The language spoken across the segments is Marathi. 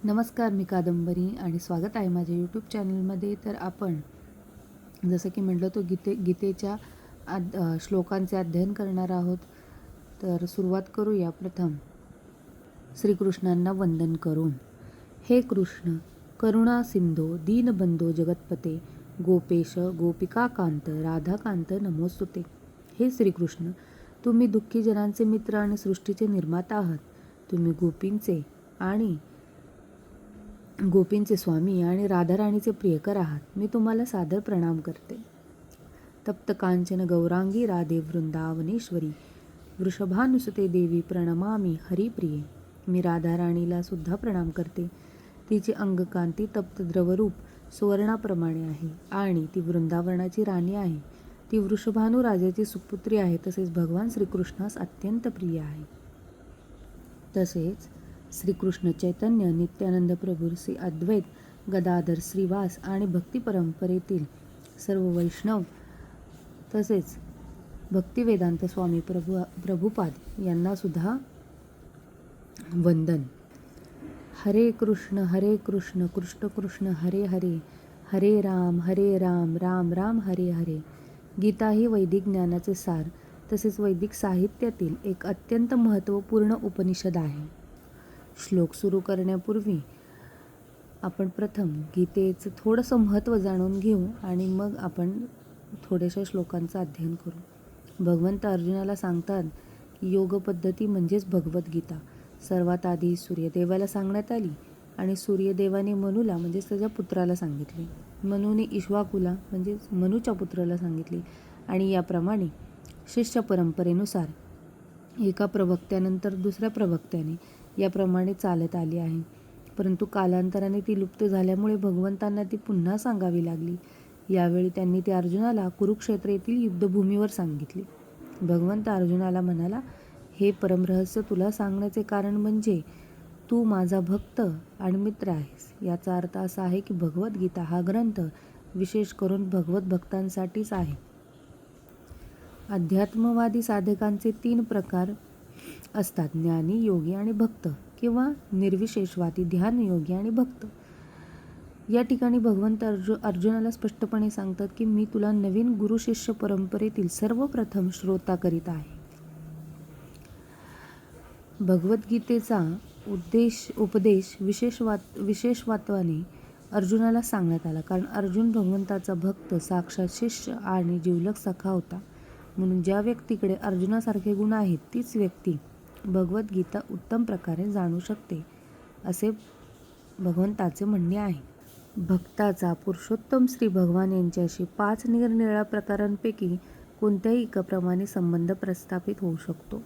नमस्कार, मी कादंबरी आणि स्वागत आहे माझ्या यूट्यूब चॅनलमध्ये. तर आपण जसं की म्हटलं तो गीतेच्या श्लोकांचे अध्ययन करणार आहोत. तर सुरुवात करूया. प्रथम श्रीकृष्णांना वंदन करून. हे कृष्ण, करुणा सिंधो दीनबंधो जगतपते, गोपेश गोपिकाकांत राधाकांत नमोस्तुते. हे श्रीकृष्ण, तुम्ही दुःखी जनांचे मित्र आणि सृष्टीचे निर्माता आहात. तुम्ही गोपींचे स्वामी आणि राधाराणीचे प्रियकर आहात. मी तुम्हाला सादर प्रणाम करते. तप्त कांचन गौरांगी राधे वृंदावनेश्वरी, वृषभानुसुते देवी प्रणमामी हरिप्रिये. मी राधाराणीला सुद्धा प्रणाम करते. तिची अंगकांती तप्त द्रवरूप सुवर्णाप्रमाणे आहे आणि ती वृंदावनाची राणी आहे. ती वृषभानू राजाची सुपुत्री आहे. तसेच भगवान श्रीकृष्णास अत्यंत प्रिय आहे. तसेच श्रीकृष्ण चैतन्य, नित्यानंद प्रभू, श्री अद्वैत गदाधर, श्रीवास आणि भक्ती परंपरेतील सर्व वैष्णव, तसेच भक्तिवेदांत स्वामी प्रभुपाद यांना सुद्धा वंदन. हरे कृष्ण कृष्ण कृष्ण हरे हरे, हरे राम राम राम हरे हरे. गीता ही वैदिक ज्ञानाचे सार तसेच वैदिक साहित्यातील एक अत्यंत महत्त्वपूर्ण उपनिषद आहे. श्लोक सुरू करण्यापूर्वी आपण प्रथम गीतेचं थोडंसं महत्त्व जाणून घेऊ आणि मग आपण थोड्याशा श्लोकांचं अध्ययन करू. भगवंत अर्जुनाला सांगतात की योग पद्धती म्हणजेच भगवद्गीता सर्वात आधी सूर्यदेवाला सांगण्यात आली आणि सूर्यदेवाने मनूला म्हणजेच त्याच्या पुत्राला सांगितले. मनूने इक्ष्वाकूला म्हणजेच मनूच्या पुत्राला सांगितले आणि याप्रमाणे शिष्य परंपरेनुसार एका प्रवक्त्यानंतर दुसऱ्या प्रवक्त्याने याप्रमाणे चालत आली आहे. परंतु कालांतराने ती लुप्त झाल्यामुळे भगवंतांना ती पुन्हा सांगावी लागली. यावेळी त्यांनी ती अर्जुनाला कुरुक्षेत्र येथील युद्धभूमीवर सांगितली. भगवंत अर्जुनाला म्हणाला, हे परमरहस्य तुला सांगण्याचे कारण म्हणजे तू माझा भक्त आणि मित्र आहेस. याचा अर्थ असा आहे की भगवद्गीता हा ग्रंथ विशेष करून भगवत भक्तांसाठीच आहे. अध्यात्मवादी साधकांचे 3 प्रकार असतात: ज्ञानी, योगी आणि भक्त, किंवा निर्विशेषवादी, ध्यानयोगी आणि भक्त. या ठिकाणी भगवंत अर्जुनाला स्पष्टपणे सांगतात की मी तुला नवीन गुरु शिष्य परंपरेतील सर्वप्रथम श्रोता करीत आहे. भगवद्गीतेचा उपदेश विशेषत्वाने अर्जुनाला सांगण्यात आला, कारण अर्जुन भगवंताचा भक्त, साक्षात शिष्य आणि जिवलग सखा होता. म्हणून ज्या व्यक्तीकडे अर्जुनासारखे गुण आहेत तीच व्यक्ती भगवद्गीता उत्तम प्रकारे जाणू शकते, असे भगवंताचे म्हणणे आहे. भक्ताचा पुरुषोत्तम श्री भगवान यांच्याशी 5 निरनिराळ्या प्रकारांपैकी कोणत्याही एकाप्रमाणे संबंध प्रस्थापित होऊ शकतो.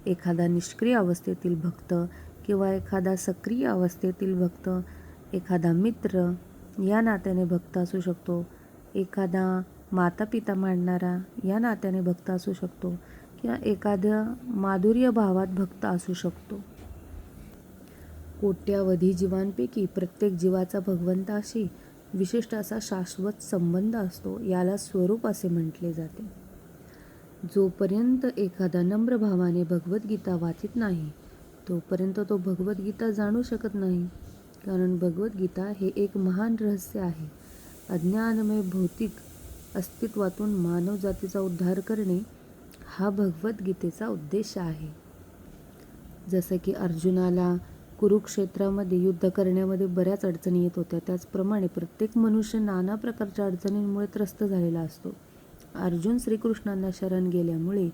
एखादा निष्क्रिय अवस्थेतील भक्त किंवा एखादा सक्रिय अवस्थेतील भक्त, एखादा मित्र या नात्याने भक्त असू शकतो, एखादा माता पिता मानणारा या नात्याने भक्त असू शकतो, किंवा एखाद्या माधुर्य भावात भक्त असू शकतो. कोट्यावधी जीवांपैकी प्रत्येक जीवाचा भगवंताशी विशिष्ट असा शाश्वत संबंध असतो. याला स्वरूप असे म्हटले जाते. जोपर्यंत एखादा नम्र भावाने भगवद्गीता वाचित नाही तोपर्यंत तो भगवद्गीता जाणू शकत नाही, कारण भगवद्गीता हे एक महान रहस्य आहे. अज्ञानमय भौतिक अस्तित्वातून मानव जातीचा उद्धार करणे हा भगवद्गीतेचा उद्देश आहे. जसं की अर्जुनाला कुरुक्षेत्रामध्ये युद्ध करण्यामध्ये बऱ्याच अडचणी येत होत्या, त्याचप्रमाणे प्रत्येक मनुष्य नाना प्रकारच्या अडचणींमुळे त्रस्त झालेला असतो. अर्जुन श्रीकृष्णांना शरण गेल्यामुळे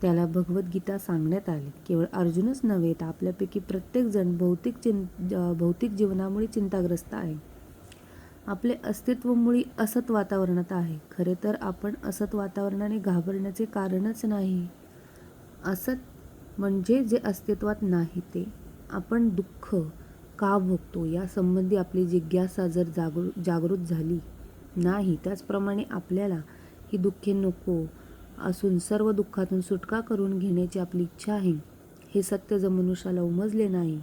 त्याला भगवद्गीता सांगण्यात आली. केवळ अर्जुनच नव्हे तर आपल्यापैकी प्रत्येकजण भौतिक जीवनामुळे चिंताग्रस्त आहे. आपले अस्तित्व मुळी असत वातावरणात आहे. खरे तर आपण असत वातावरणाने घाबरण्याचे कारणच नाही. असत म्हणजे जे अस्तित्वात नाही ते. आपण दुःख का भोगतो यासंबंधी आपली जिज्ञासा जर जागृत झाली नाही, त्याचप्रमाणे आपल्याला ही दुःखे नको असून सर्व दुःखातून सुटका करून घेण्याची आपली इच्छा आहे, हे सत्य जर मनुष्याला उमजले नाही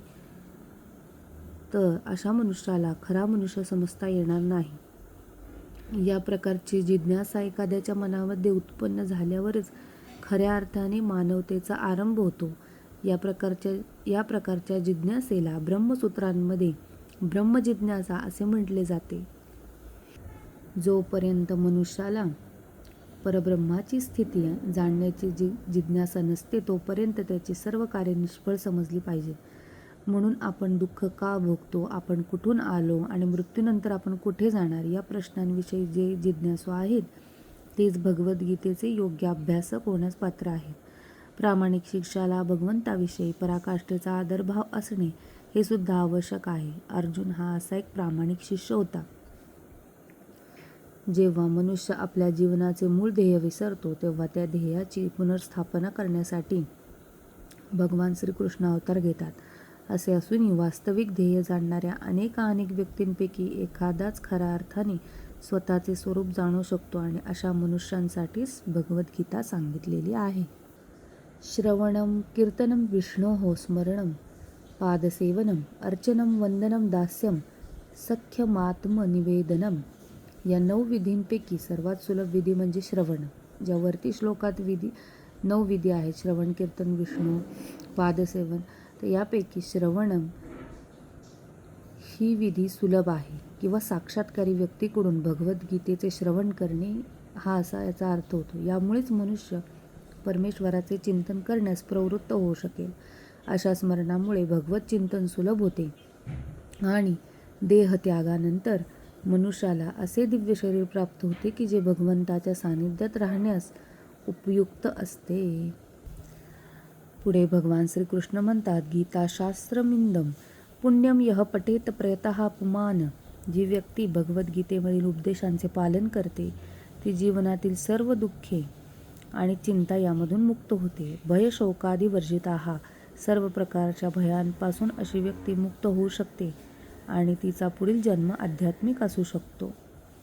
तर अशा मनुष्याला खरा मनुष्य समजता येणार नाही. या प्रकारची जिज्ञासा एखाद्याच्या मनामध्ये उत्पन्न झाल्यावरच खऱ्या अर्थाने मानवतेचा आरंभ होतो. या प्रकारच्या जिज्ञासेला ब्रह्मसूत्रांमध्ये ब्रह्मजिज्ञासा असे म्हटले जाते. जोपर्यंत मनुष्याला परब्रह्माची स्थिती जाणण्याची जिज्ञासा नसते तोपर्यंत त्याची सर्व कार्य निष्फळ समजली पाहिजेत. म्हणून आपण दुःख का भोगतो, आपण कुठून आलो आणि मृत्यूनंतर आपण कुठे जाणार या प्रश्नांविषयी जे जिज्ञासू आहेत तेच भगवद्गीतेचे योग्य अभ्यासक होण्यास पात्र आहेत. प्रामाणिक शिष्याला भगवंताविषयी पराकाष्ठेचा आदरभाव असणे हे सुद्धा आवश्यक आहे. अर्जुन हा असा एक प्रामाणिक शिष्य होता. जेव्हा मनुष्य आपल्या जीवनाचे मूळ ध्येय विसरतो तेव्हा त्या ध्येयाची पुनर्स्थापना करण्यासाठी भगवान श्रीकृष्ण अवतार घेतात. असे असूनही वास्तविक ध्येय जाणणाऱ्या अनेक व्यक्तींपैकी एखादाच खऱ्या अर्थाने स्वतःचे स्वरूप जाणू शकतो आणि अशा मनुष्यांसाठीच भगवद्गीता सांगितलेली आहे. श्रवणम कीर्तनम विष्णोः स्मरणम पादसेवनम अर्चनम वंदनम दास्यम सख्यमात्मनिवेदनम या 9 विधींपैकी सर्वात सुलभ विधी म्हणजे श्रवण. ज्यावरती श्लोकात 9 विधी आहेत, श्रवण, कीर्तन, विष्णू, पादसेवन, तर यापैकी श्रवणम ही विधी सुलभ आहे किंवा साक्षात्कारी व्यक्तीकडून भगवद्गीतेचे श्रवण करणे हा असा याचा अर्थ होतो. यामुळेच मनुष्य परमेश्वराचे चिंतन करण्यास प्रवृत्त होऊ शकेल. अशा स्मरणामुळे भगवत चिंतन सुलभ होते आणि देहत्यागानंतर मनुष्याला असे दिव्य शरीर प्राप्त होते की जे भगवंताच्या सानिध्यात राहण्यास उपयुक्त असते. पुढे भगवान श्रीकृष्ण म्हणतात, गीताशास्त्रमिदं पुण्यम यः पठेत प्रयतः पुमान. जी व्यक्ती भगवद्गीतेमधील उपदेशांचे पालन करते ती जीवनातील सर्व दुःखे आणि चिंता यामधून मुक्त होते. भयशोकादी वर्जिताः सर्व प्रकारच्या भयांपासून अशी व्यक्ती मुक्त होऊ शकते आणि तिचा पुढील जन्म आध्यात्मिक असू शकतो.